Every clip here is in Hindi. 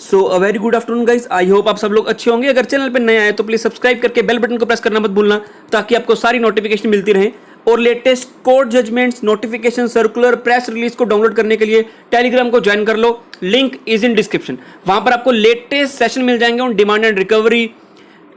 So a very good afternoon guys, I hope आप सब लोग अच्छे होंगे। अगर चैनल पे नए आए तो प्लीज सब्सक्राइब करके बेल बटन को प्रेस करना मत भूलना, ताकि आपको सारी नोटिफिकेशन मिलती रहे। और latest court judgments, notification, circular, press release को डाउनलोड करने के लिए टेलीग्राम को ज्वाइन कर लो, लिंक इज इन डिस्क्रिप्शन। वहां पर आपको लेटेस्ट सेशन मिल जाएंगे on demand and recovery,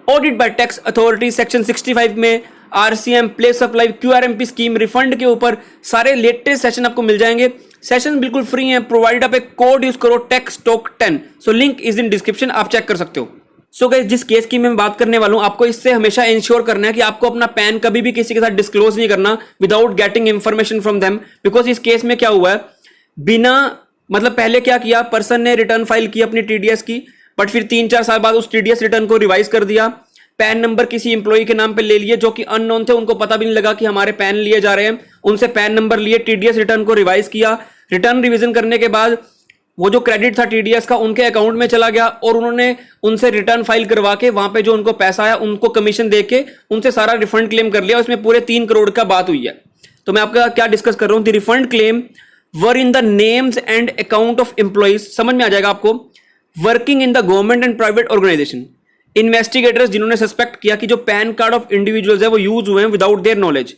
audit by tax authority section 65 में, RCM, place of life, QRMP scheme, refund के ऊपर सारे लेटेस्ट सेशन आपको मिल जाएंगे। सेशन बिल्कुल फ्री है, प्रोवाइडेड आप एक कोड यूज करो tax talk 10। So link is in description, आप चेक कर सकते हो। सो गाइस, जिस केस की मैं बात करने वाला हूं, आपको इससे हमेशा इंश्योर करना है कि आपको अपना पैन कभी भी किसी के साथ डिस्क्लोज नहीं करना without getting information from them. Because इस केस में क्या हुआ है, बिना मतलब पहले क्या किया, पर्सन ने रिटर्न फाइल की अपनी टीडीएस की, बट फिर 3-4 साल बाद उस टीडीएस रिटर्न को रिवाइज कर दिया। पैन नंबर किसी इंप्लॉई के नाम पे ले लिए जो कि अननोन थे, उनको पता भी नहीं लगा कि हमारे पैन लिए जा रहे हैं। उनसे पैन नंबर लिए, टीडीएस रिटर्न को रिवाइज किया। रिटर्न रिवीजन करने के बाद वो जो क्रेडिट था टीडीएस का उनके अकाउंट में चला गया, और उन्होंने उनसे रिटर्न फाइल करवा के वहां पे जो उनको पैसा आया उनको कमीशन दे के उनसे सारा रिफंड क्लेम कर लिया। उसमें पूरे 3 करोड़ का बात हुई है। तो मैं आपका क्या डिस्कस कर रहा हूं, the refund claim were in the names and account of employees. समझ में आ जाएगा आपको, working in the government and private organization. Investigators जिन्होंने सस्पेक्ट किया कि जो पैन कार्ड ऑफ इंडिविजुअल्स है वो यूज हुए हैं without their knowledge.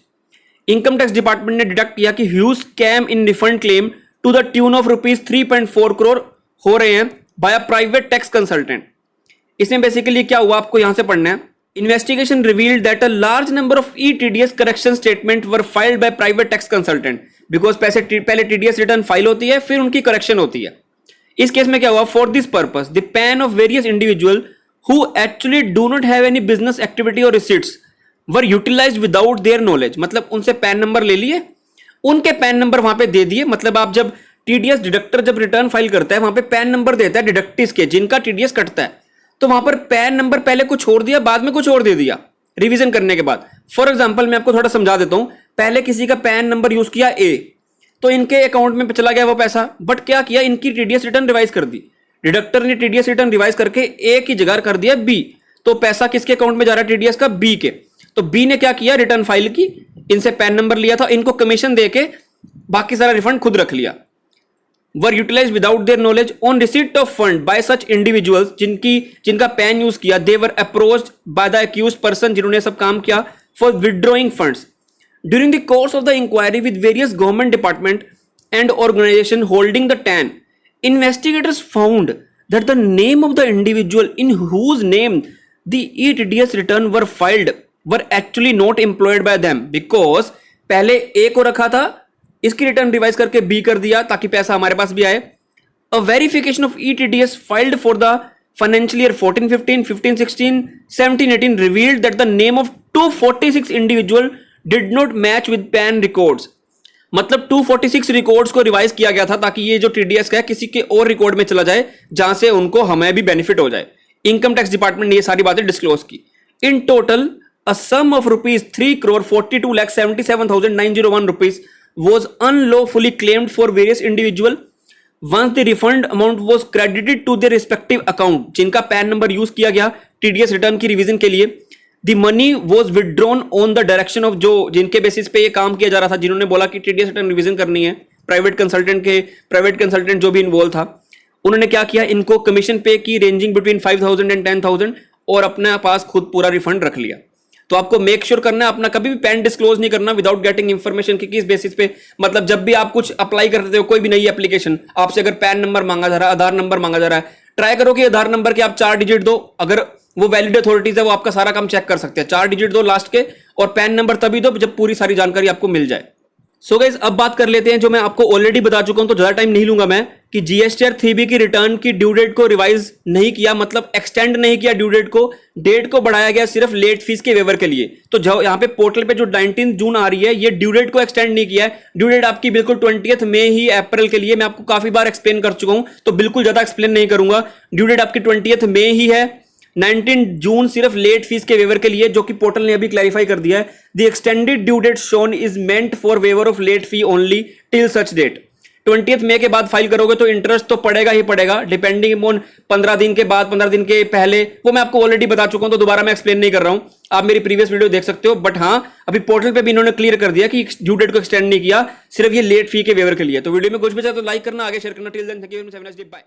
Income tax department ने डिटेक्ट किया कि huge scam in refund claim to the tune of rupees 3.4 crore हो रहे हैं by a private tax consultant. इसमें बेसिकली क्या हुआ, आपको यहां से पढ़ना है। Investigation revealed that a large number of ETDS correction statement were filed by private tax consultant. Because पहले टीडीएस रिटर्न फाइल होती है, फिर उनकी करेक्शन होती है। इस केस में क्या हुआ, for this purpose the pan of various individual who actually do not have any business activity or receipts were utilized without their knowledge। मतलब उनसे पैन नंबर ले लिए, उनके पैन नंबर वहां पे दे दिए। मतलब आप जब टीडीएस डिडक्टर जब रिटर्न फाइल करता है, वहां पे पैन नंबर देता है डिडक्टिव्स के, जिनका टीडीएस कटता है। तो वहां पर पैन नंबर पहले कुछ और दिया, बाद में कुछ और दे दिया रिवीजन करने के बाद। फॉर एग्जाम्पल मैं आपको थोड़ा समझा देता हूं। पहले किसी का पैन नंबर यूज किया ए, तो इनके अकाउंट में चला गया वो पैसा, बट क्या किया, इनकी टीडीएस रिटर्न रिवाइज कर दी। डिडक्टर ने टीडीएस रिटर्न रिवाइज करके ए की जगह कर दिया बी, तो पैसा किसके अकाउंट में जा रहा है, टीडीएस का, बी के। तो बी ने क्या किया, रिटर्न फाइल की, इनसे पैन नंबर लिया था, इनको कमीशन देके बाकी सारा रिफंड खुद रख लिया। Were utilise without their knowledge on receipt of fund by such individuals जिनका पैन यूज किया। They were approached by the accused person, जिन्होंने सब काम किया, for withdrawing funds during the course of the inquiry with various government department and organisation holding the TAN. Investigators found that the name of the individual in whose name the ETDS return were filed were actually not employed by them, because पहले A को रखा था, इसकी रिटर्न रिवाइज करके B कर दिया ताकि पैसा हमारे पास भी आए। A verification of ETDS filed for the financial year 14-15, 15-16, 17-18 revealed that the name of 246 individual did not match with PAN records। मतलब 246 रिकॉर्ड्स को रिवाइज किया गया था ताकि ये जो टीडीएस का है किसी के और रिकॉर्ड में चला जाए, जहां से उनको हमें भी बेनिफिट हो जाए। इनकम टैक्स डिपार्टमेंट ने ये सारी बातें डिस्क्लोज की। In total a sum of rupees 3,42,77,901 rupees was unlawfully claimed for various individual once the refund amount was credited to their respective account। जिनका पैन नंबर यूज किया गया टीडीएस रिटर्न की रिवीजन के लिए, The money was withdrawn on the direction of जो जिनके बेसिस पे ये काम किया जा रहा था, जिन्होंने बोला कि टीडीएस रिटर्न रिवीजन करनी है, प्राइवेट कंसल्टेंट जो भी इन्वॉल्व था, उन्होंने क्या किया, इनको कमीशन पे की रेंजिंग बिटवीन 5,000 एंड 10,000, और अपने पास खुद पूरा रिफंड रख लिया। तो आपको मेक श्योर करना है अपना कभी भी पैन डिस्क्लोज नहीं करना विदाउट गेटिंग इंफॉर्मेशन की किस बेसिस पे। मतलब जब भी आप कुछ अप्लाई करते हो, कोई भी नई एप्लीकेशन, आपसे अगर पैन नंबर मांगा जा रहा है, आधार नंबर मांगा जा रहा है, ट्राई करो कि आधार नंबर के आप 4 डिजिट दो। अगर वो वैलिड अथॉरिटीज है, वो आपका सारा काम चेक कर सकते हैं। 4 डिजिट दो लास्ट के, और पैन नंबर तभी दो जब पूरी सारी जानकारी आपको मिल जाए। सो गाइस, अब बात कर लेते हैं जो मैं आपको ऑलरेडी बता चुका हूं, तो ज्यादा टाइम नहीं लूंगा मैं, कि जीएसटीआर 3B की रिटर्न की ड्यू डेट को रिवाइज नहीं किया, मतलब एक्सटेंड नहीं किया ड्यू डेट को। डेट को बढ़ाया गया सिर्फ लेट फीस के वेवर के लिए। तो जो यहाँ पे पोर्टल पे जो 19 जून आ रही है, ये ड्यू डेट को एक्सटेंड नहीं किया है। ड्यू डेट आपकी बिल्कुल 20 मई ही अप्रैल के लिए। मैं आपको काफी बार एक्सप्लेन कर चुका हूं, तो बिल्कुल ज्यादा एक्सप्लेन नहीं करूंगा। ड्यू डेट आपकी 20 मई ही है। 19 जून सिर्फ लेट फीस के वेवर के लिए, जो कि पोर्टल ने अभी क्लैरिफाई कर दिया है। The extended due date shown is meant for waiver of late fee only till such date. 20 मई के बाद फाइल करोगे तो इंटरेस्ट तो पड़ेगा ही पड़ेगा, डिपेंडिंग ऑन 15 दिन के बाद, 15 दिन के पहले, वो मैं आपको ऑलरेडी बता चुका हूं, तो दोबारा मैं एक्सप्लेन नहीं कर रहा हूं। आप मेरी प्रीवियस वीडियो देख सकते हो। बट हाँ, अभी पोर्टल पे भी इन्होंने क्लियर कर दिया कि ड्यू डेट को एक्सटेंड नहीं किया, सिर्फ ये लेट फी के वेवर के लिए। तो वीडियो में कुछ भी चाहे तो लाइक करना, आगे शेयर करना। Till then thank you very much, have a nice day, bye.